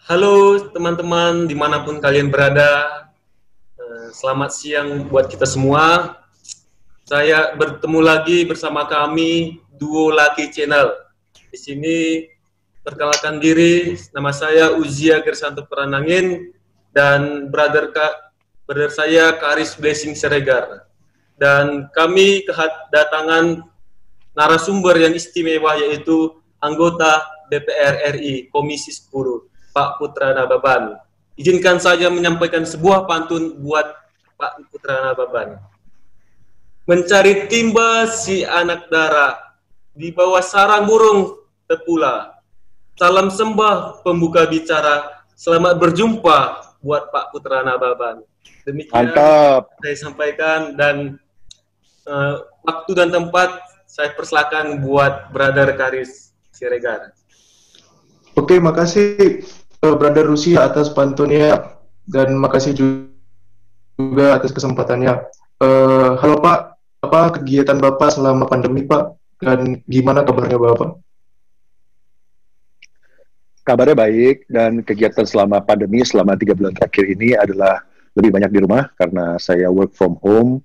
Halo teman-teman dimanapun kalian berada, selamat siang buat kita semua. Saya bertemu lagi bersama kami Duo Laki Channel. Di sini perkenalkan diri, nama saya Uzia Gersanto Peranangin dan brother saya Karis Blessing Siregar. Dan kami kedatangan narasumber yang istimewa yaitu anggota DPR RI Komisi 10. Pak Putra Nababan. Izinkan saja menyampaikan sebuah pantun buat Pak Putra Nababan. Mencari timba si anak dara, di bawah sarang burung terpula. Salam sembah pembuka bicara, selamat berjumpa buat Pak Putra Nababan. Demikian Mantap. Saya sampaikan dan waktu dan tempat saya persilakan buat Brother Karis Siregar. Oke, makasih Brother Rusia atas pantunnya dan makasih juga atas kesempatannya. Halo Pak, apa kegiatan Bapak selama pandemi Pak? Dan gimana kabarnya Bapak? Kabarnya baik dan kegiatan selama pandemi selama 3 bulan terakhir ini adalah lebih banyak di rumah karena saya work from home,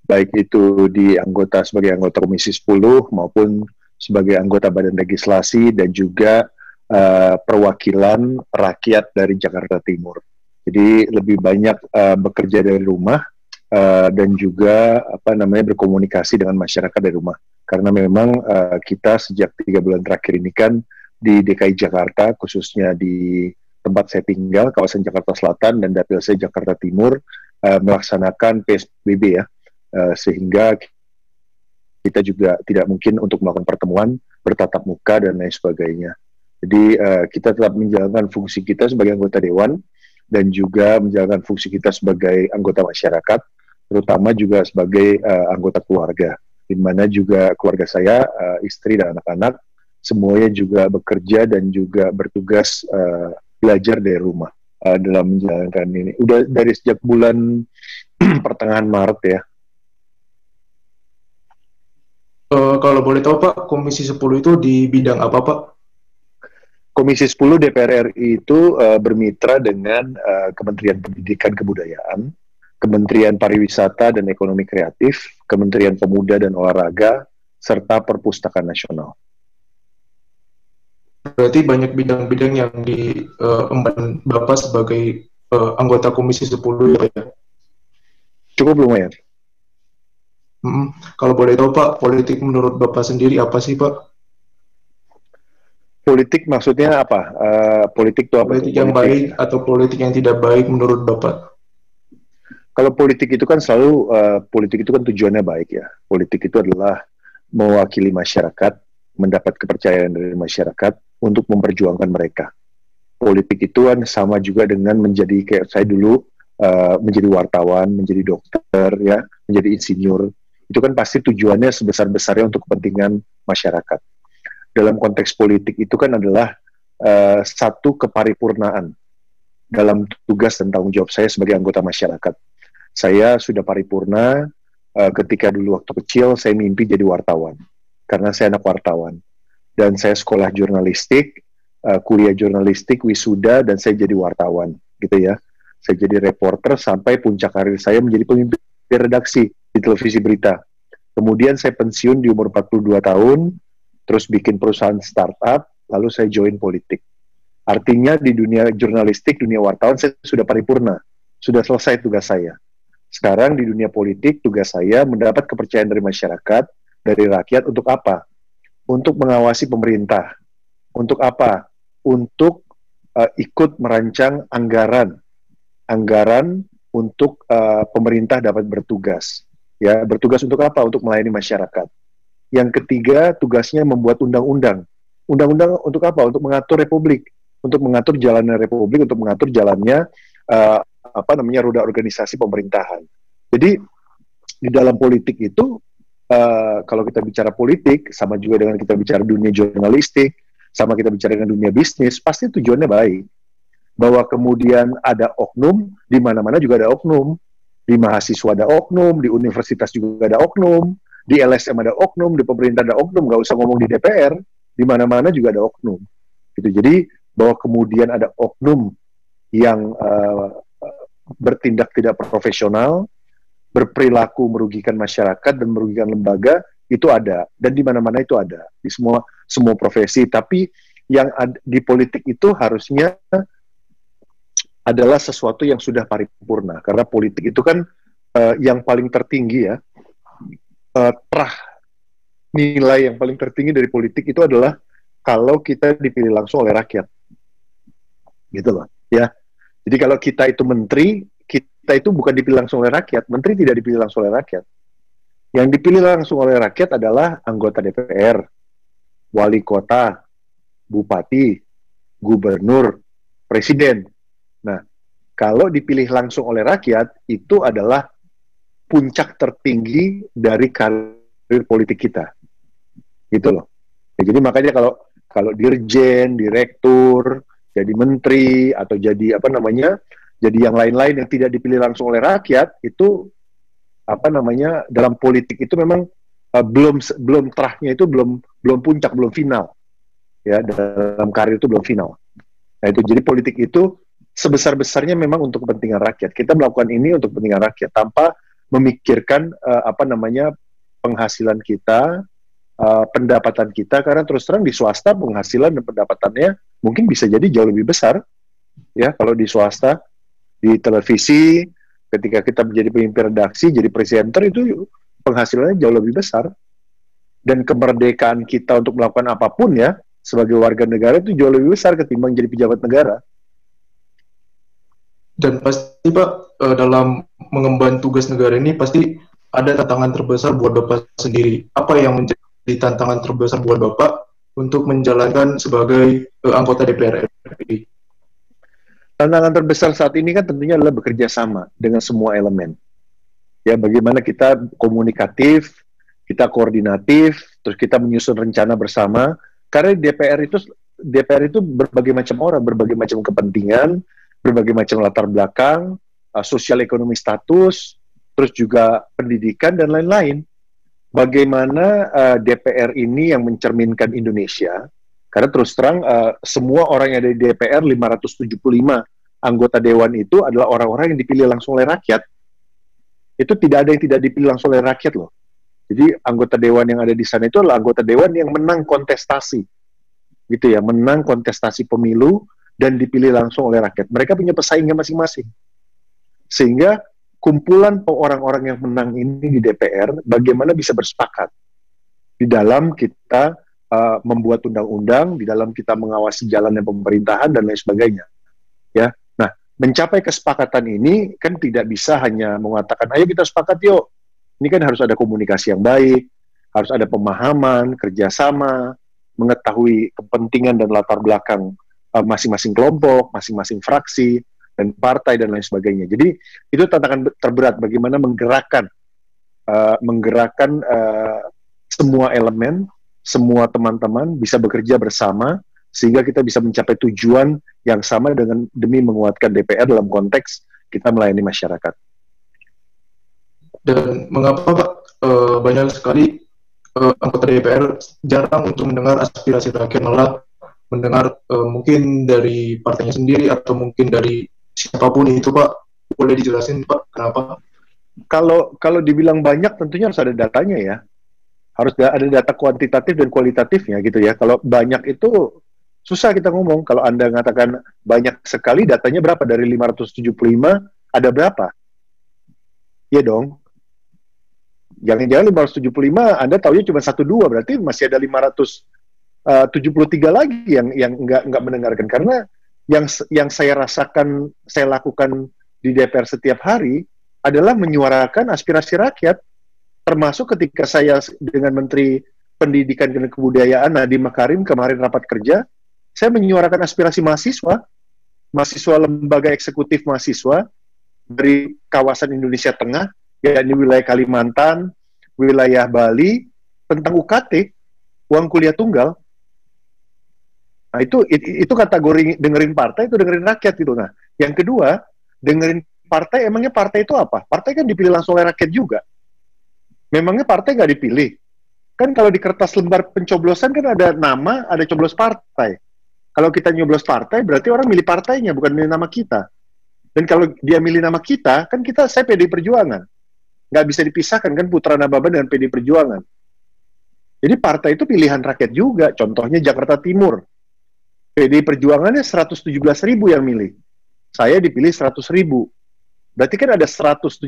baik itu sebagai anggota Komisi 10 maupun sebagai anggota Badan Legislasi dan juga perwakilan rakyat dari Jakarta Timur. Jadi lebih banyak bekerja dari rumah dan juga berkomunikasi dengan masyarakat dari rumah. Karena memang kita sejak 3 bulan terakhir ini kan di DKI Jakarta, khususnya di tempat saya tinggal, kawasan Jakarta Selatan dan dapil saya Jakarta Timur, melaksanakan PSBB ya, sehingga kita juga tidak mungkin untuk melakukan pertemuan bertatap muka dan lain sebagainya. Jadi kita tetap menjalankan fungsi kita sebagai anggota dewan dan juga menjalankan fungsi kita sebagai anggota masyarakat, terutama juga sebagai anggota keluarga, di mana juga keluarga saya, istri dan anak-anak, semuanya juga bekerja dan juga bertugas belajar dari rumah dalam menjalankan ini. Udah dari sejak bulan pertengahan Maret ya. Kalau boleh tahu Pak, Komisi 10 itu di bidang apa Pak? Komisi 10 DPR RI itu bermitra dengan Kementerian Pendidikan Kebudayaan, Kementerian Pariwisata dan Ekonomi Kreatif, Kementerian Pemuda dan Olahraga, serta Perpustakaan Nasional. Berarti banyak bidang-bidang yang diemban Bapak sebagai anggota Komisi 10 ya? Cukup lumayan. Kalau boleh tahu Pak, politik menurut Bapak sendiri apa sih Pak? Politik maksudnya apa? Politik itu apa? Politik yang baik atau politik yang tidak baik menurut Bapak? Kalau politik itu kan selalu, politik itu kan tujuannya baik ya. Politik itu adalah mewakili masyarakat, mendapat kepercayaan dari masyarakat untuk memperjuangkan mereka. Politik itu kan sama juga dengan menjadi, kayak saya dulu, menjadi wartawan, menjadi dokter, ya, menjadi insinyur. Itu kan pasti tujuannya sebesar-besarnya untuk kepentingan masyarakat. Dalam konteks politik itu kan adalah satu keparipurnaan dalam tugas dan tanggung jawab saya sebagai anggota masyarakat. Saya sudah paripurna ketika dulu waktu kecil saya mimpi jadi wartawan, karena saya anak wartawan. Dan saya sekolah jurnalistik, kuliah jurnalistik, wisuda, dan saya jadi wartawan, gitu ya. Saya jadi reporter sampai puncak karir saya menjadi pemimpin redaksi di televisi berita. Kemudian saya pensiun di umur 42 tahun, terus bikin perusahaan startup, lalu saya join politik. Artinya di dunia jurnalistik, dunia wartawan, saya sudah paripurna, sudah selesai tugas saya. Sekarang di dunia politik, tugas saya mendapat kepercayaan dari masyarakat, dari rakyat, untuk apa? Untuk mengawasi pemerintah. Untuk apa? Untuk ikut merancang anggaran untuk pemerintah dapat bertugas. Ya, bertugas untuk apa? Untuk melayani masyarakat. Yang ketiga, tugasnya membuat undang-undang. Undang-undang untuk apa? Untuk mengatur republik, untuk mengatur jalannya republik, untuk mengatur jalannya roda organisasi pemerintahan. Jadi di dalam politik itu, kalau kita bicara politik, sama juga dengan kita bicara dunia jurnalistik, sama kita bicara dengan dunia bisnis, pasti tujuannya baik. Bahwa kemudian ada oknum, di mana-mana juga ada oknum. Di mahasiswa ada oknum, di universitas juga ada oknum, di LSM ada oknum, di pemerintah ada oknum, nggak usah ngomong di DPR, di mana-mana juga ada oknum. Gitu. Jadi bahwa kemudian ada oknum yang bertindak tidak profesional, berperilaku merugikan masyarakat dan merugikan lembaga, itu ada, dan di mana-mana itu ada, di semua profesi. Tapi yang di politik itu harusnya adalah sesuatu yang sudah paripurna, karena politik itu kan yang paling tertinggi ya, nilai yang paling tertinggi dari politik itu adalah kalau kita dipilih langsung oleh rakyat, gitu loh, ya. Jadi kalau kita itu menteri, kita itu bukan dipilih langsung oleh rakyat, menteri tidak dipilih langsung oleh rakyat. Yang dipilih langsung oleh rakyat adalah anggota DPR, wali kota, bupati, gubernur, presiden. Nah, kalau dipilih langsung oleh rakyat, itu adalah puncak tertinggi dari karir politik kita. Gitu loh. Ya, jadi makanya kalau dirjen, direktur, jadi menteri, atau jadi jadi yang lain-lain yang tidak dipilih langsung oleh rakyat, itu dalam politik itu memang belum terahnya itu belum puncak, belum final. Ya, dalam karir itu belum final. Nah, itu jadi politik itu sebesar-besarnya memang untuk kepentingan rakyat. Kita melakukan ini untuk kepentingan rakyat tanpa memikirkan penghasilan kita, pendapatan kita, karena terus terang di swasta penghasilan dan pendapatannya mungkin bisa jadi jauh lebih besar. Ya, kalau di swasta, di televisi, ketika kita menjadi pemimpin redaksi, jadi presenter, itu penghasilannya jauh lebih besar. Dan kemerdekaan kita untuk melakukan apapun ya, sebagai warga negara itu jauh lebih besar ketimbang jadi pejabat negara. Dan pasti Pak, dalam mengemban tugas negara ini pasti ada tantangan terbesar buat Bapak sendiri. Apa yang menjadi tantangan terbesar buat Bapak untuk menjalankan sebagai anggota DPR RI? Tantangan terbesar saat ini kan tentunya adalah bekerja sama dengan semua elemen. Ya, bagaimana kita komunikatif, kita koordinatif, terus kita menyusun rencana bersama. Karena DPR itu berbagai macam orang, berbagai macam kepentingan, berbagai macam latar belakang, sosial ekonomi status, terus juga pendidikan dan lain-lain. Bagaimana DPR ini yang mencerminkan Indonesia? Karena terus terang semua orang yang ada di DPR, 575 anggota dewan itu adalah orang-orang yang dipilih langsung oleh rakyat. Itu tidak ada yang tidak dipilih langsung oleh rakyat loh. Jadi anggota dewan yang ada di sana itu adalah anggota dewan yang menang kontestasi, gitu ya, menang kontestasi pemilu dan dipilih langsung oleh rakyat. Mereka punya pesaingnya masing-masing. Sehingga kumpulan orang-orang yang menang ini di DPR, bagaimana bisa bersepakat di dalam kita membuat undang-undang, di dalam kita mengawasi jalannya pemerintahan dan lain sebagainya. Ya, nah mencapai kesepakatan ini kan tidak bisa hanya mengatakan, ayo kita sepakat yuk. Ini kan harus ada komunikasi yang baik, harus ada pemahaman, kerjasama, mengetahui kepentingan dan latar belakang masing-masing kelompok, masing-masing fraksi, dan partai, dan lain sebagainya. Jadi, itu tantangan terberat, bagaimana menggerakkan semua elemen, semua teman-teman bisa bekerja bersama, sehingga kita bisa mencapai tujuan yang sama demi menguatkan DPR dalam konteks kita melayani masyarakat. Dan mengapa Pak banyak sekali anggota DPR jarang untuk mendengar aspirasi rakyat, malah mendengar mungkin dari partainya sendiri atau mungkin dari siapapun itu Pak? Boleh dijelasin Pak kenapa? Kalau dibilang banyak tentunya harus ada datanya ya. Harus ada data kuantitatif dan kualitatifnya gitu ya. Kalau banyak itu susah kita ngomong. Kalau Anda mengatakan banyak sekali, datanya berapa? Dari 575 ada berapa? Iya dong. Jangan-jangan 575 Anda taunya cuma 1-2, berarti masih ada 573 lagi yang nggak mendengarkan. Karena yang saya rasakan, saya lakukan di DPR setiap hari adalah menyuarakan aspirasi rakyat, termasuk ketika saya dengan Menteri Pendidikan dan Kebudayaan Nadiem Makarim kemarin rapat kerja, saya menyuarakan aspirasi mahasiswa lembaga eksekutif mahasiswa dari kawasan Indonesia Tengah, yakni wilayah Kalimantan, wilayah Bali, tentang UKT, uang kuliah tunggal. Nah, itu kategori dengerin partai, itu dengerin rakyat gitu. Nah, yang kedua, dengerin partai, emangnya partai itu apa? Partai kan dipilih langsung oleh rakyat juga. Memangnya partai nggak dipilih? Kan kalau di kertas lembar pencoblosan kan ada nama, ada coblos partai. Kalau kita nyoblos partai, berarti orang milih partainya, bukan milih nama kita. Dan kalau dia milih nama kita, kan saya PDI Perjuangan. Nggak bisa dipisahkan kan Putra Nababan dengan PDI Perjuangan. Jadi partai itu pilihan rakyat juga. Contohnya Jakarta Timur. PDI Perjuangannya 117.000 yang milih. Saya dipilih 100.000. Berarti kan ada 117.000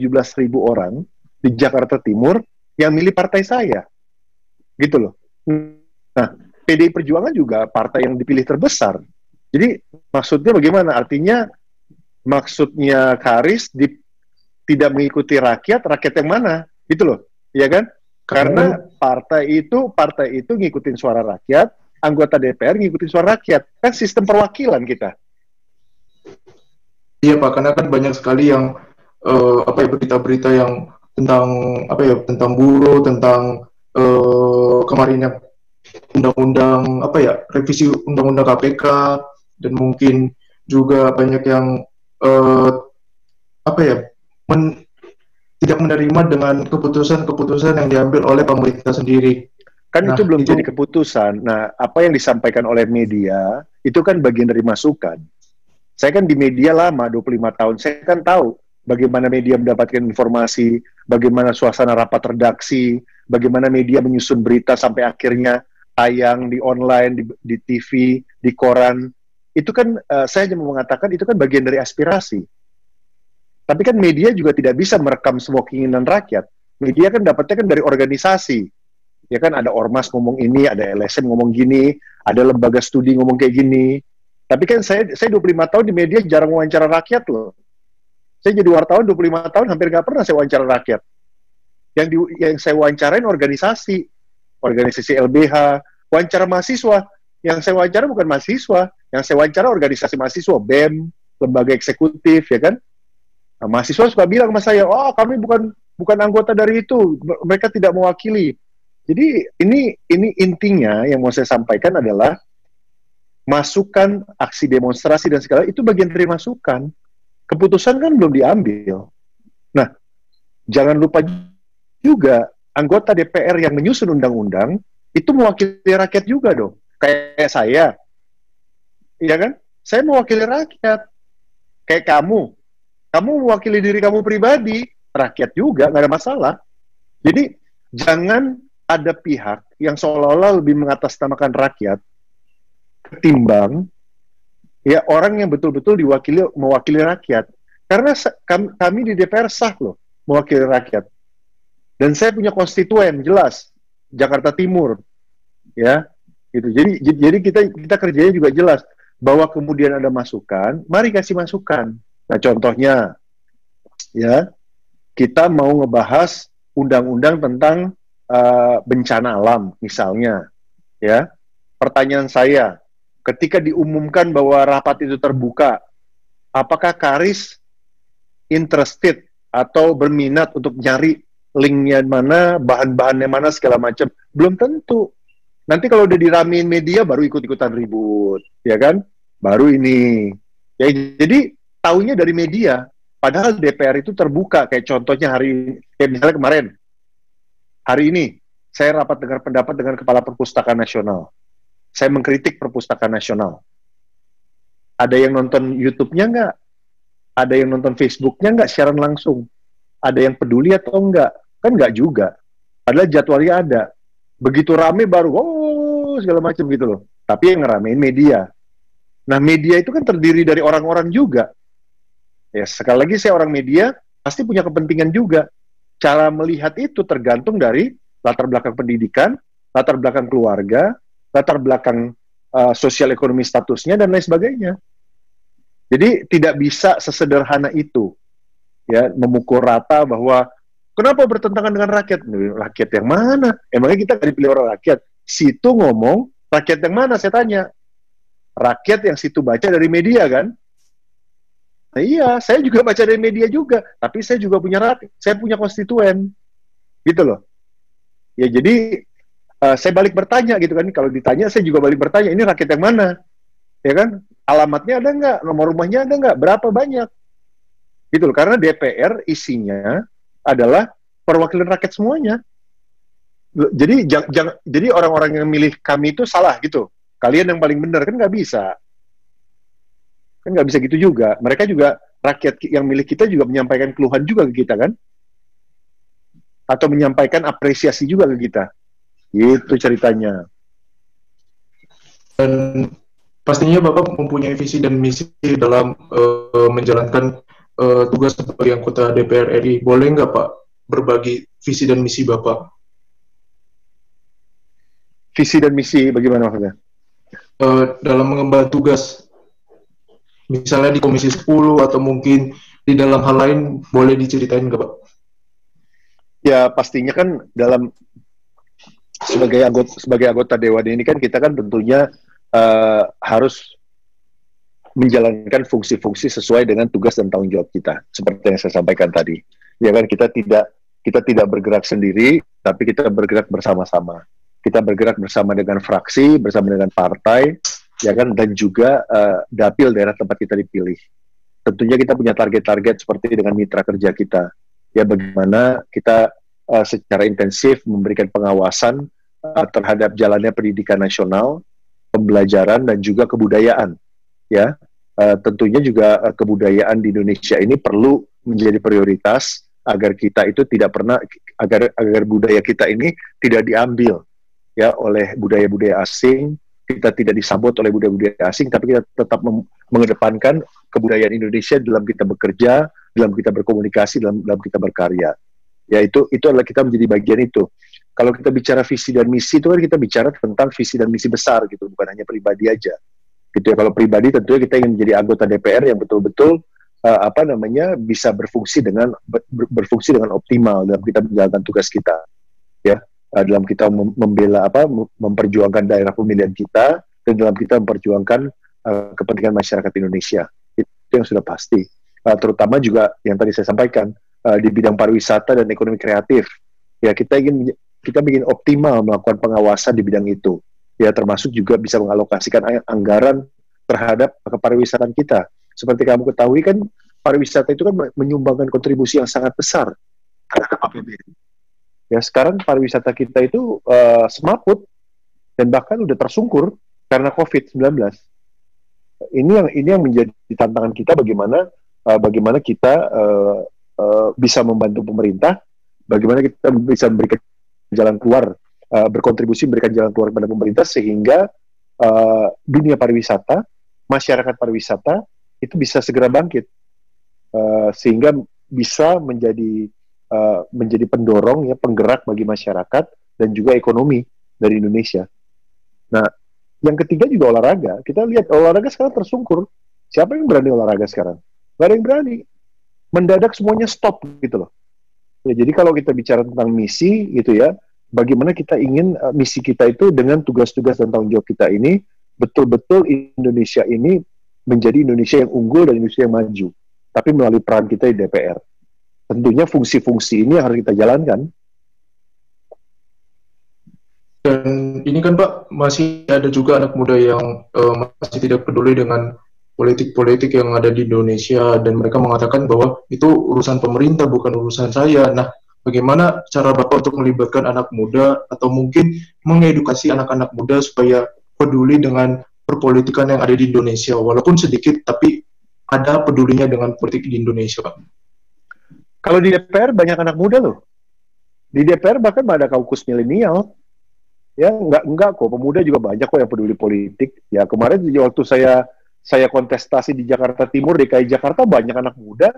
orang di Jakarta Timur yang milih partai saya. Gitu loh. Nah, PDI Perjuangan juga partai yang dipilih terbesar. Jadi maksudnya bagaimana? Artinya maksudnya Karis tidak mengikuti rakyat yang mana? Gitu loh. Iya kan? Karena partai itu ngikutin suara rakyat, anggota DPR ngikutin suara rakyat. Kan sistem perwakilan kita. Iya Pak, karena kan banyak sekali yang berita-berita yang tentang buruh, tentang kemarin yang undang-undang revisi undang-undang KPK, dan mungkin juga banyak yang tidak menerima dengan keputusan-keputusan yang diambil oleh pemerintah sendiri. Kan itu belum jadi keputusan. Nah, apa yang disampaikan oleh media itu kan bagian dari masukan. Saya kan di media lama, 25 tahun. Saya kan tahu bagaimana media mendapatkan informasi, bagaimana suasana rapat redaksi, bagaimana media menyusun berita sampai akhirnya tayang di online, di TV, di koran. Itu kan saya hanya mau mengatakan itu kan bagian dari aspirasi. Tapi kan media juga tidak bisa merekam semua keinginan rakyat. Media kan dapatnya kan dari organisasi. Ya kan ada Ormas ngomong ini, ada LSM ngomong gini, ada lembaga studi ngomong kayak gini. Tapi kan saya 25 tahun di media jarang wawancara rakyat loh. Saya jadi wartawan 25 tahun hampir nggak pernah saya wawancara rakyat. Yang saya wawancarain organisasi LBH, wawancara mahasiswa. Yang saya wawancara bukan mahasiswa, yang saya wawancara organisasi mahasiswa, BEM, lembaga eksekutif, ya kan? Nah, mahasiswa suka bilang sama saya, oh kami bukan anggota dari itu, mereka tidak mewakili. Jadi ini intinya yang mau saya sampaikan adalah masukan, aksi demonstrasi dan segala itu bagian dari masukan. Keputusan kan belum diambil. Nah, jangan lupa juga anggota DPR yang menyusun undang-undang itu mewakili rakyat juga dong. Kayak saya, iya kan? Saya mewakili rakyat. Kayak kamu mewakili diri kamu pribadi, rakyat juga, nggak ada masalah. Jadi jangan ada pihak yang seolah-olah lebih mengatasnamakan rakyat ketimbang ya orang yang betul-betul mewakili rakyat. Karena kami di DPR sah loh mewakili rakyat. Dan saya punya konstituen jelas, Jakarta Timur. Ya, gitu. Jadi kita kerjanya juga jelas bahwa kemudian ada masukan, mari kasih masukan. Nah, contohnya ya, kita mau ngebahas undang-undang tentang bencana alam misalnya. Ya. Pertanyaan saya, ketika diumumkan bahwa rapat itu terbuka, apakah Karis interested atau berminat untuk nyari linknya mana, bahan-bahannya mana, segala macam? Belum tentu. Nanti kalau udah diramein media, baru ikut-ikutan ribut, ya kan? Baru ini. Ya, jadi, taunya dari media. Padahal DPR itu terbuka, kayak contohnya kayak misalnya kemarin, hari ini, saya rapat dengar pendapat dengan Kepala Perpustakaan Nasional. Saya mengkritik Perpustakaan Nasional. Ada yang nonton YouTube-nya nggak? Ada yang nonton Facebook-nya nggak siaran langsung? Ada yang peduli atau enggak? Kan nggak juga. Padahal jadwalnya ada. Begitu rame baru, segala macam gitu loh. Tapi yang ngeramein media. Nah, media itu kan terdiri dari orang-orang juga. Ya, sekali lagi saya orang media, pasti punya kepentingan juga. Cara melihat itu tergantung dari latar belakang pendidikan, latar belakang keluarga, latar belakang sosial ekonomi statusnya, dan lain sebagainya. Jadi tidak bisa sesederhana itu. Ya, memukul rata bahwa kenapa bertentangan dengan rakyat? Rakyat yang mana? Emangnya kita nggak dipilih orang rakyat? Situ ngomong, rakyat yang mana? Saya tanya. Rakyat yang situ baca dari media kan? Nah, iya, saya juga baca dari media juga. Tapi saya juga punya rakyat. Saya punya konstituen. Gitu loh. Ya, jadi saya balik bertanya gitu kan. Kalau ditanya, saya juga balik bertanya. Ini rakyat yang mana? Ya kan? Alamatnya ada nggak? Nomor rumahnya ada nggak? Berapa banyak? Gitu loh. Karena DPR isinya adalah perwakilan rakyat semuanya. Jadi orang-orang yang milih kami itu salah gitu. kalian yang paling benar, kan nggak bisa. Kan nggak bisa gitu juga. Mereka juga, rakyat yang milih kita juga menyampaikan keluhan juga ke kita kan, atau menyampaikan apresiasi juga ke kita. Itu ceritanya. Dan pastinya Bapak mempunyai visi dan misi dalam menjalankan tugas sebagai anggota DPR RI. Boleh nggak Pak berbagi visi dan misi Bapak? Visi dan misi bagaimana maksudnya? Dalam mengemban tugas, misalnya di Komisi 10 atau mungkin di dalam hal lain, boleh diceritain nggak Pak? Ya pastinya kan dalam sebagai anggota Dewan ini kan kita kan tentunya harus menjalankan fungsi-fungsi sesuai dengan tugas dan tanggung jawab kita, seperti yang saya sampaikan tadi. Ya kan, kita tidak bergerak sendiri, tapi kita bergerak bersama-sama. Kita bergerak bersama dengan fraksi, bersama dengan partai, ya kan, dan juga dapil daerah tempat kita dipilih. Tentunya kita punya target-target seperti dengan mitra kerja kita. Ya, bagaimana kita secara intensif memberikan pengawasan terhadap jalannya pendidikan nasional, pembelajaran, dan juga kebudayaan. Ya, tentunya juga kebudayaan di Indonesia ini perlu menjadi prioritas agar kita itu tidak pernah agar budaya kita ini tidak diambil ya oleh budaya-budaya asing, kita tidak disambut oleh budaya-budaya asing, tapi kita tetap mengedepankan kebudayaan Indonesia dalam kita bekerja, dalam kita berkomunikasi, dalam kita berkarya. Ya, itu adalah kita menjadi bagian itu. Kalau kita bicara visi dan misi itu kan kita bicara tentang visi dan misi besar gitu, bukan hanya pribadi aja. Gitu ya. Kalau pribadi tentunya kita ingin menjadi anggota DPR yang betul-betul bisa berfungsi dengan optimal dalam kita menjalankan tugas kita. Ya, dalam kita memperjuangkan daerah pemilihan kita, dan dalam kita memperjuangkan kepentingan masyarakat Indonesia. Itu yang sudah pasti. Terutama juga yang tadi saya sampaikan di bidang pariwisata dan ekonomi kreatif. Ya, kita ingin optimal melakukan pengawasan di bidang itu. Ya, termasuk juga bisa mengalokasikan anggaran terhadap kepariwisataan kita. Seperti kamu ketahui kan, pariwisata itu kan menyumbangkan kontribusi yang sangat besar terhadap APBN. Ya, sekarang pariwisata kita itu semaput dan bahkan udah tersungkur karena COVID-19. Ini yang menjadi tantangan kita, bagaimana kita bisa membantu pemerintah, bagaimana kita bisa memberikan jalan keluar, berkontribusi memberikan jalan keluar kepada pemerintah sehingga dunia pariwisata, masyarakat pariwisata itu bisa segera bangkit, sehingga bisa menjadi pendorong ya, penggerak bagi masyarakat dan juga ekonomi dari Indonesia. Nah, yang ketiga juga olahraga. Kita lihat olahraga sekarang tersungkur. Siapa yang berani olahraga sekarang? Gak ada yang berani. Mendadak semuanya stop gitu loh. Ya, jadi kalau kita bicara tentang misi gitu ya, bagaimana kita ingin misi kita itu dengan tugas-tugas dan tanggung jawab kita ini betul-betul Indonesia ini menjadi Indonesia yang unggul dan Indonesia yang maju. Tapi melalui peran kita di DPR. Tentunya fungsi-fungsi ini yang harus kita jalankan. Dan ini kan Pak, masih ada juga anak muda yang masih tidak peduli dengan politik-politik yang ada di Indonesia, dan mereka mengatakan bahwa itu urusan pemerintah, bukan urusan saya. Nah, bagaimana cara Bapak untuk melibatkan anak muda atau mungkin mengedukasi anak-anak muda supaya peduli dengan perpolitikan yang ada di Indonesia, walaupun sedikit, tapi ada pedulinya dengan politik di Indonesia, Pak? Kalau di DPR banyak anak muda loh. Di DPR bahkan ada kaukus milenial. Ya, enggak kok, pemuda juga banyak kok yang peduli politik. Ya, kemarin waktu saya kontestasi di Jakarta Timur, DKI Jakarta, banyak anak muda,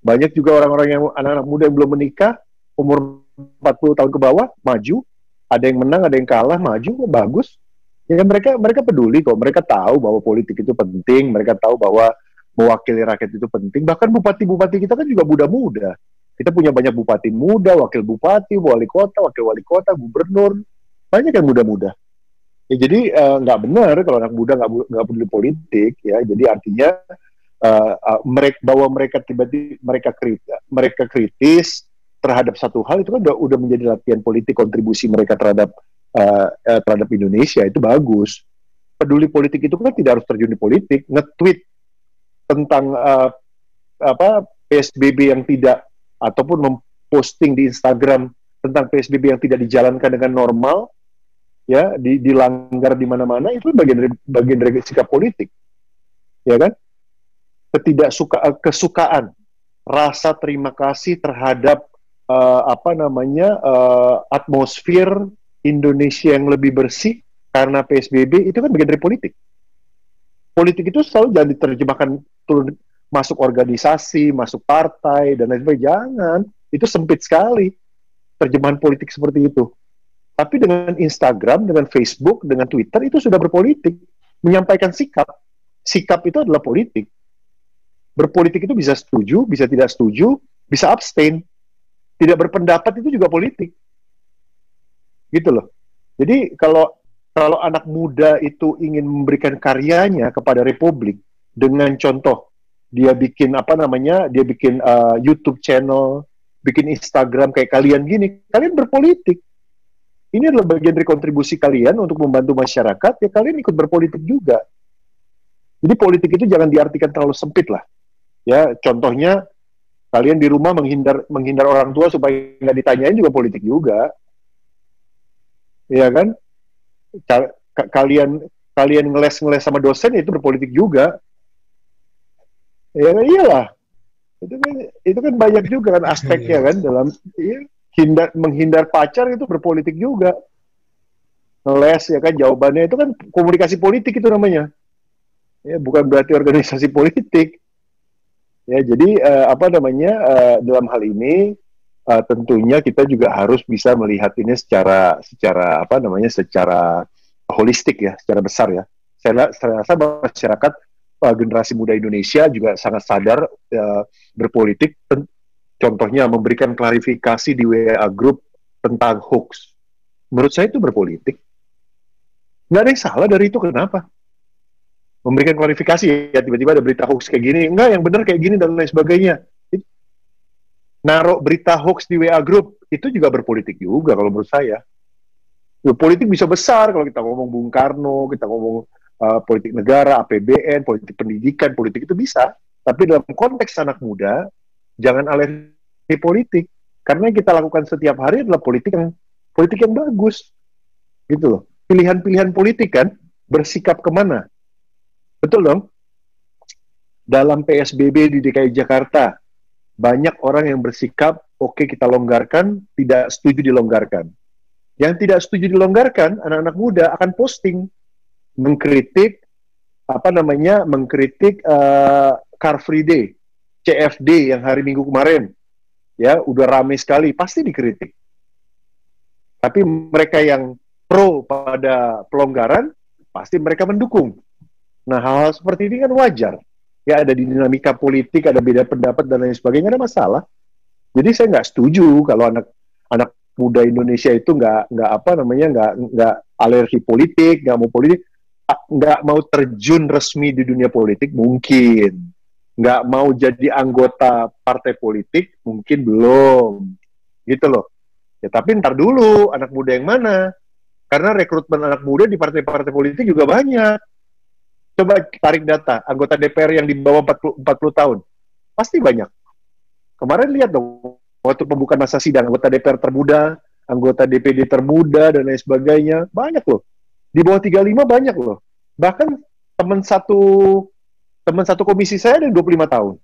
banyak juga anak-anak muda yang belum menikah, umur 40 tahun ke bawah, maju. Ada yang menang, ada yang kalah, maju, bagus. Ya, mereka peduli kok, mereka tahu bahwa politik itu penting, mereka tahu bahwa mewakili rakyat itu penting. Bahkan bupati-bupati kita kan juga muda-muda. Kita punya banyak bupati muda, wakil bupati, wali kota, wakil wali kota, gubernur, banyak yang muda-muda. Ya, jadi nggak benar kalau anak muda nggak peduli politik. Ya, jadi artinya bahwa mereka kritis terhadap satu hal itu kan udah menjadi latihan politik, kontribusi mereka terhadap Indonesia itu bagus. Peduli politik itu kan tidak harus terjun di politik, nge-tweet tentang PSBB yang tidak, ataupun memposting di Instagram tentang PSBB yang tidak dijalankan dengan normal, ya, dilanggar di mana-mana, itu bagian dari sikap politik, ya kan? Kesukaan, rasa terima kasih terhadap atmosfer Indonesia yang lebih bersih karena PSBB, itu kan bagian dari politik. Politik itu selalu jangan diterjemahkan turun masuk organisasi, masuk partai, dan lain sebagainya. Jangan, itu sempit sekali terjemahan politik seperti itu. Tapi dengan Instagram, dengan Facebook, dengan Twitter, itu sudah berpolitik. Menyampaikan sikap. Sikap itu adalah politik. Berpolitik itu bisa setuju, bisa tidak setuju, bisa abstain. Tidak berpendapat itu juga politik. Gitu loh. Jadi kalau anak muda itu ingin memberikan karyanya kepada Republik dengan contoh, dia bikin YouTube channel, bikin Instagram kayak kalian gini, kalian berpolitik. Ini adalah bagian dari kontribusi kalian untuk membantu masyarakat, ya kalian ikut berpolitik juga. Jadi politik itu jangan diartikan terlalu sempit lah. Ya, contohnya kalian di rumah menghindar orang tua supaya nggak ditanyain juga politik juga. Ya kan? Kalian ngeles sama dosen itu berpolitik juga. Ya iyalah. Itu kan banyak juga kan aspeknya kan dalam menghindar pacar itu berpolitik juga. Ngeles ya kan, jawabannya itu kan komunikasi politik itu namanya. Ya, bukan berarti organisasi politik. Ya, jadi dalam hal ini tentunya kita juga harus bisa melihat ini secara holistik ya, secara besar ya. Saya rasa masyarakat generasi muda Indonesia juga sangat sadar berpolitik. Contohnya memberikan klarifikasi di WA Group tentang hoax. Menurut saya itu berpolitik. Nggak ada yang salah dari itu, kenapa? Memberikan klarifikasi, ya tiba-tiba ada berita hoax kayak gini, enggak, yang benar kayak gini, dan lain sebagainya. Naruh berita hoax di WA Group, itu juga berpolitik juga kalau menurut saya. Politik bisa besar kalau kita ngomong Bung Karno, kita ngomong politik negara, APBN, politik pendidikan, politik itu bisa. Tapi dalam konteks anak muda, jangan alergi politik. Karena yang kita lakukan setiap hari adalah politik yang bagus. Gitu loh. Pilihan-pilihan politik kan, bersikap kemana? Betul dong? Dalam PSBB di DKI Jakarta, banyak orang yang bersikap, oke, kita longgarkan, tidak setuju dilonggarkan. Yang tidak setuju dilonggarkan, anak-anak muda akan posting, mengkritik Car Free Day, CFD yang hari Minggu kemarin, ya udah ramai sekali, pasti dikritik. Tapi mereka yang pro pada pelonggaran, pasti mereka mendukung. Nah, hal-hal seperti ini kan wajar. Ya, ada di dinamika politik, ada beda pendapat dan lain sebagainya, ada masalah. Jadi saya nggak setuju kalau anak muda Indonesia itu nggak alergi politik, nggak mau terjun resmi di dunia politik, mungkin. Nggak mau jadi anggota partai politik, mungkin belum. Gitu loh. Ya, tapi ntar dulu, anak muda yang mana? Karena rekrutmen anak muda di partai-partai politik juga banyak. Coba tarik data, anggota DPR yang di bawah 40 tahun. Pasti banyak. Kemarin lihat dong, waktu pembukaan masa sidang, anggota DPR termuda, anggota DPD termuda, dan lain sebagainya. Banyak loh. Di bawah 35 banyak loh. Bahkan teman satu komisi saya ada 25 tahun.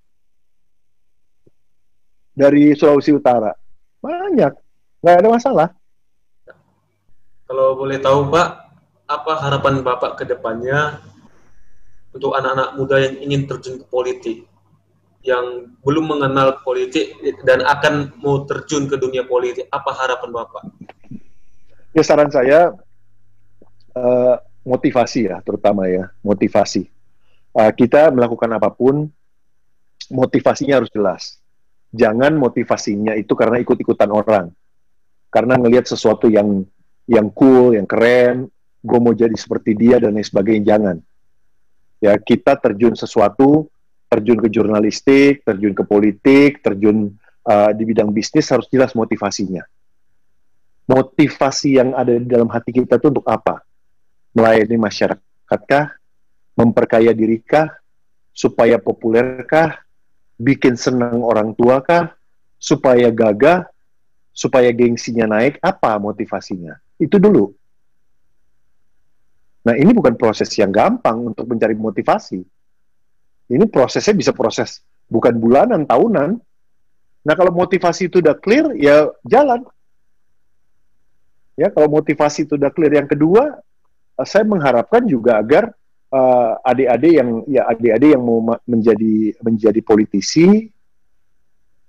Dari Sulawesi Utara. Banyak. Nggak ada masalah. Kalau boleh tahu, Pak, apa harapan Bapak ke depannya untuk anak-anak muda yang ingin terjun ke politik, yang belum mengenal politik dan akan mau terjun ke dunia politik? Apa harapan Bapak? Ya, saran saya motivasi ya, terutama ya, motivasi. Kita melakukan apapun, motivasinya harus jelas. Jangan motivasinya itu karena ikut-ikutan orang. Karena ngelihat sesuatu yang cool, yang keren, gue mau jadi seperti dia, dan lain sebagainya, jangan. Ya, kita terjun ke jurnalistik, terjun ke politik, terjun di bidang bisnis, harus jelas motivasinya. Motivasi yang ada di dalam hati kita itu untuk apa? Melayani masyarakatkah? Memperkaya dirikah? Supaya populerkah? Bikin senang orang tuakah? Supaya gagah? Supaya gengsinya naik? Apa motivasinya? Itu dulu. Nah, ini bukan proses yang gampang untuk mencari motivasi. Ini prosesnya bisa proses bukan bulanan, tahunan. Nah, kalau motivasi itu udah clear, ya jalan. Ya, kalau motivasi itu udah clear. Yang kedua, saya mengharapkan juga agar adik-adik yang mau menjadi politisi,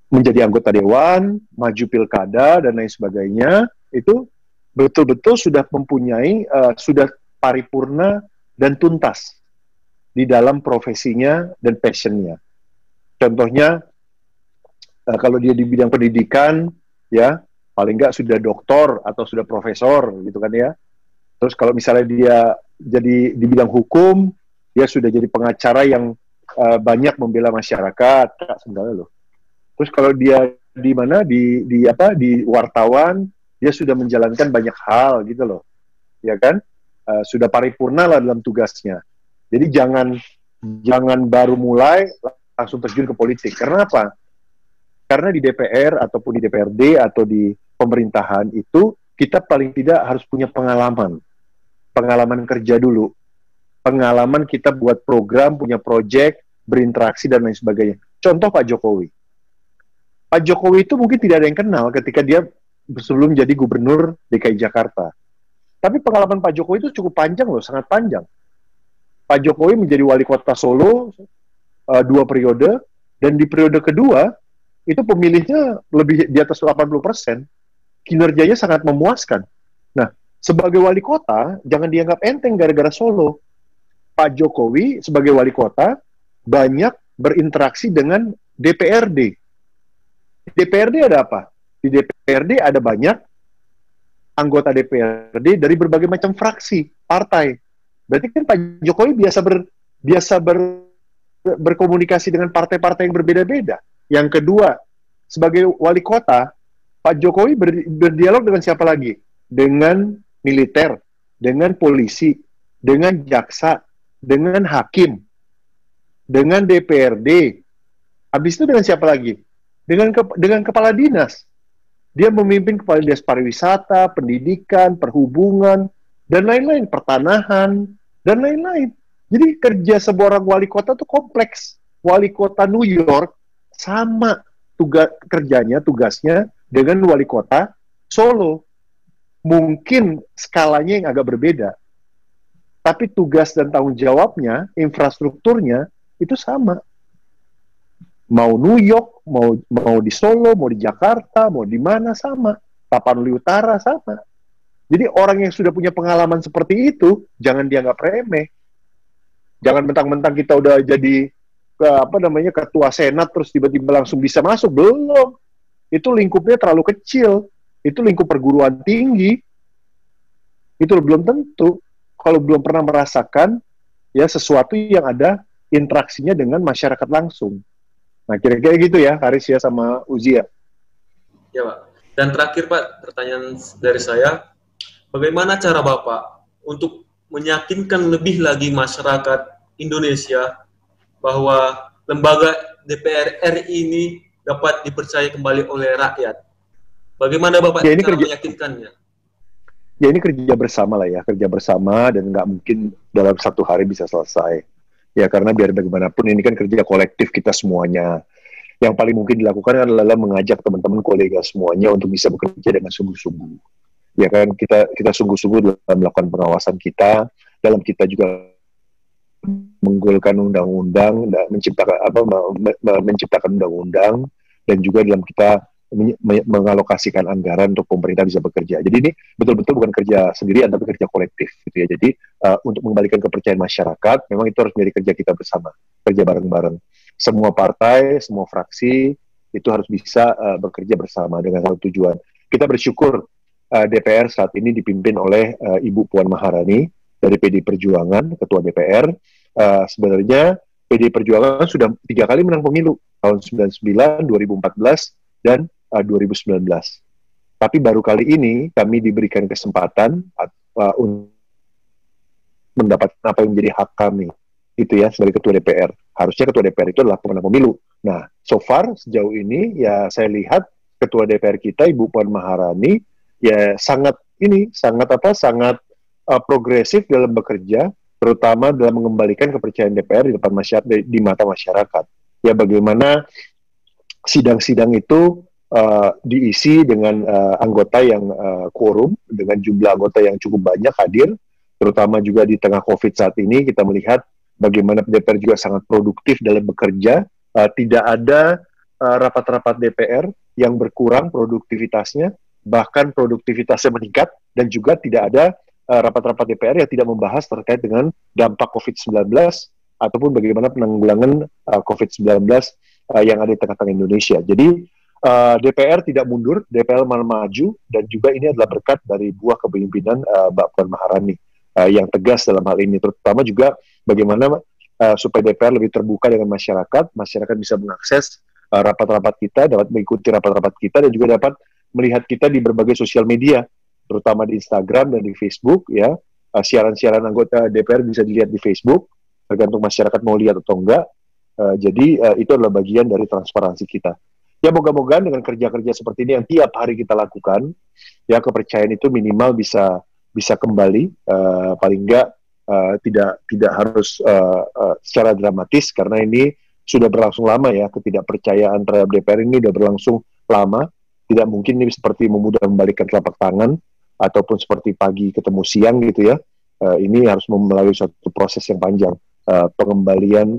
menjadi anggota dewan, maju pilkada dan lain sebagainya, itu betul-betul sudah mempunyai sudah paripurna dan tuntas di dalam profesinya dan passionnya. Contohnya, kalau dia di bidang pendidikan, ya paling nggak sudah doktor atau sudah profesor, gitu kan ya. Terus kalau misalnya dia jadi di bidang hukum, dia sudah jadi pengacara yang banyak membela masyarakat, sebenarnya loh. Terus kalau dia di mana di wartawan, dia sudah menjalankan banyak hal gitu loh, ya kan? Sudah paripurna lah dalam tugasnya. Jadi jangan baru mulai langsung terjun ke politik. Karena apa? Karena di DPR ataupun di DPRD atau di pemerintahan itu kita paling tidak harus punya pengalaman kerja dulu, pengalaman kita buat program, punya proyek, berinteraksi dan lain sebagainya. Contoh Pak Jokowi. Pak Jokowi itu mungkin tidak ada yang kenal ketika dia sebelum jadi gubernur DKI Jakarta. Tapi pengalaman Pak Jokowi itu cukup panjang loh, sangat panjang. Pak Jokowi menjadi wali kota Solo 2 periode, dan di periode kedua itu pemilihnya lebih di atas 80%. Kinerjanya sangat memuaskan. Nah, sebagai wali kota, jangan dianggap enteng gara-gara Solo. Pak Jokowi sebagai wali kota banyak berinteraksi dengan DPRD. DPRD ada apa? Di DPRD ada banyak anggota DPRD dari berbagai macam fraksi, partai. Berarti kan Pak Jokowi biasa berkomunikasi dengan partai-partai yang berbeda-beda. Yang kedua, sebagai wali kota, Pak Jokowi berdialog dengan siapa lagi? Dengan militer, dengan polisi, dengan jaksa, dengan hakim, dengan DPRD. Habis itu dengan siapa lagi? Dengan kepala dinas. Dia memimpin kepala dinas pariwisata, pendidikan, perhubungan, dan lain-lain, pertanahan, dan lain-lain. Jadi kerja seorang wali kota itu kompleks. Wali kota New York sama tugasnya dengan wali kota Solo. Mungkin skalanya yang agak berbeda. Tapi tugas dan tanggung jawabnya, infrastrukturnya, itu sama. Mau New York, mau di Solo, mau di Jakarta, mau di mana, sama. Tapanuli Utara, sama. Jadi orang yang sudah punya pengalaman seperti itu, jangan dianggap remeh. Jangan mentang-mentang kita udah jadi ketua senat terus tiba-tiba langsung bisa masuk. Belum. Itu lingkupnya terlalu kecil. Itu lingkup perguruan tinggi. Itu belum tentu. Kalau belum pernah merasakan ya sesuatu yang ada interaksinya dengan masyarakat langsung. Nah, kira-kira gitu ya, Haris ya sama Uzi ya. Ya, Pak. Dan terakhir, Pak, pertanyaan dari saya, bagaimana cara Bapak untuk meyakinkan lebih lagi masyarakat Indonesia bahwa lembaga DPR RI ini dapat dipercaya kembali oleh rakyat? Bagaimana Bapak cara meyakinkannya? Ya, ini kerja bersama lah ya, kerja bersama, dan nggak mungkin dalam 1 hari bisa selesai. Ya, karena biar bagaimanapun ini kan kerja kolektif kita semuanya. Yang paling mungkin dilakukan adalah mengajak teman-teman kolega semuanya untuk bisa bekerja dengan sungguh-sungguh. Ya kan, kita sungguh-sungguh dalam melakukan pengawasan kita, dalam kita juga menggolkan undang-undang, menciptakan undang-undang, dan juga dalam kita mengalokasikan anggaran untuk pemerintah bisa bekerja. Jadi ini betul-betul bukan kerja sendirian, tapi kerja kolektif, gitu ya. Jadi untuk mengembalikan kepercayaan masyarakat, memang itu harus menjadi kerja kita bersama, kerja bareng-bareng. Semua partai, semua fraksi itu harus bisa bekerja bersama dengan satu tujuan. Kita bersyukur DPR saat ini dipimpin oleh Ibu Puan Maharani dari PDI Perjuangan, Ketua DPR. Sebenarnya PDI Perjuangan sudah 3 kali menang pemilu, tahun 99, 2014, dan 2019. Tapi baru kali ini kami diberikan kesempatan untuk mendapatkan apa yang menjadi hak kami, itu ya, sebagai Ketua DPR. Harusnya Ketua DPR itu adalah pemenang pemilu. Nah, so far sejauh ini ya saya lihat Ketua DPR kita Ibu Puan Maharani ya sangat progresif dalam bekerja, terutama dalam mengembalikan kepercayaan DPR di depan masyarakat, di mata masyarakat. Ya, bagaimana sidang-sidang itu diisi dengan anggota yang quorum, dengan jumlah anggota yang cukup banyak hadir, terutama juga di tengah COVID saat ini. Kita melihat bagaimana DPR juga sangat produktif dalam bekerja. Tidak ada rapat-rapat DPR yang berkurang produktivitasnya, bahkan produktivitasnya meningkat, dan juga tidak ada rapat-rapat DPR yang tidak membahas terkait dengan dampak COVID-19 ataupun bagaimana penanggulangan COVID-19 yang ada di tengah-tengah Indonesia. Jadi DPR tidak mundur, DPR malah maju, dan juga ini adalah berkat dari buah kepemimpinan Mbak Puan Maharani yang tegas dalam hal ini, terutama juga bagaimana supaya DPR lebih terbuka dengan masyarakat, masyarakat bisa mengakses rapat-rapat kita, dapat mengikuti rapat-rapat kita, dan juga dapat melihat kita di berbagai sosial media, terutama di Instagram dan di Facebook, ya. Siaran-siaran anggota DPR bisa dilihat di Facebook, tergantung masyarakat mau lihat atau enggak. Jadi itu adalah bagian dari transparansi kita. Ya, moga-moga dengan kerja-kerja seperti ini yang tiap hari kita lakukan, ya kepercayaan itu minimal bisa kembali, paling enggak tidak harus secara dramatis, karena ini sudah berlangsung lama ya, ketidakpercayaan terhadap DPR ini sudah berlangsung lama. Tidak mungkin ini seperti memudah membalikkan telapak tangan ataupun seperti pagi ketemu siang gitu ya. Ini harus melalui suatu proses yang panjang, pengembalian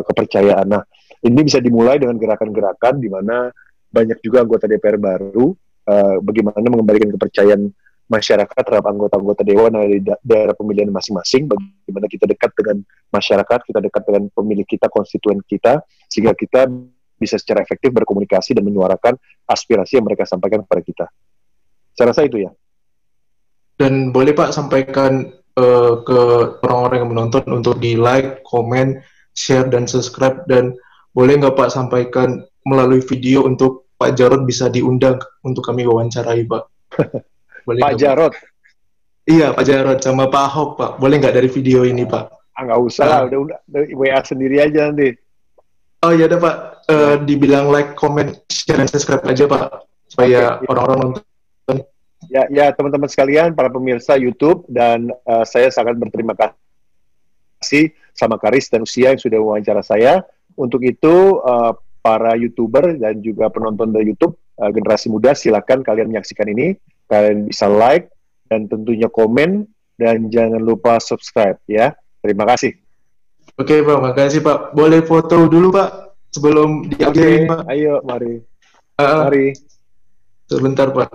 kepercayaan. Nah, ini bisa dimulai dengan gerakan-gerakan di mana banyak juga anggota DPR baru, bagaimana mengembalikan kepercayaan masyarakat terhadap anggota-anggota dewan di daerah pemilihan masing-masing, bagaimana kita dekat dengan masyarakat, kita dekat dengan pemilih kita, konstituen kita, sehingga kita bisa secara efektif berkomunikasi dan menyuarakan aspirasi yang mereka sampaikan kepada kita. Saya rasa itu ya. Dan boleh Pak sampaikan ke orang-orang yang menonton untuk di like, komen, share, dan subscribe, dan boleh nggak Pak sampaikan melalui video untuk Pak Jarod bisa diundang untuk kami wawancarai Pak? Boleh Pak Jarod? Iya, Pak Jarod sama Pak Ahok Pak. Boleh nggak dari video ini Pak? Nggak usah lah, udah WA sendiri aja nanti. Oh iya ada Pak, dibilang like, comment, share, dan subscribe aja Pak, supaya orang-orang nonton. Ya teman-teman sekalian, para pemirsa YouTube, dan saya sangat berterima kasih sama Karis dan Usia yang sudah wawancara saya. Untuk itu, para YouTuber dan juga penonton dari YouTube, generasi muda, silakan kalian menyaksikan ini, kalian bisa like, dan tentunya komen, dan jangan lupa subscribe ya. Terima kasih. Oke Pak, makasih Pak. Boleh foto dulu Pak sebelum diakhiri Pak. Ayo, mari. Mari. Sebentar Pak.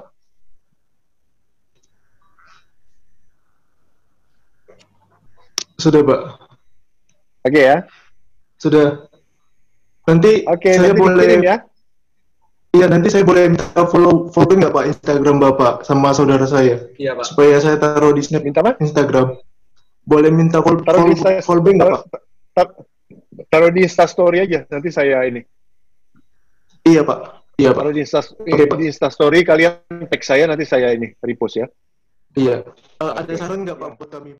Sudah Pak. Oke ya. Sudah. Nanti saya nanti boleh dikirim, ya. Iya, nanti saya boleh minta following nggak Pak Instagram Bapak sama saudara saya? Iya Pak. Supaya saya taruh di snap Minta apa? Instagram. Boleh minta following nggak Pak? Taruh di Instastory aja, nanti saya ini. Iya Pak. Iya Pak. Taruh di Pak. Instastory, kalian tag saya, nanti saya ini repost ya. Iya. Ada saran nggak Pak buat kami?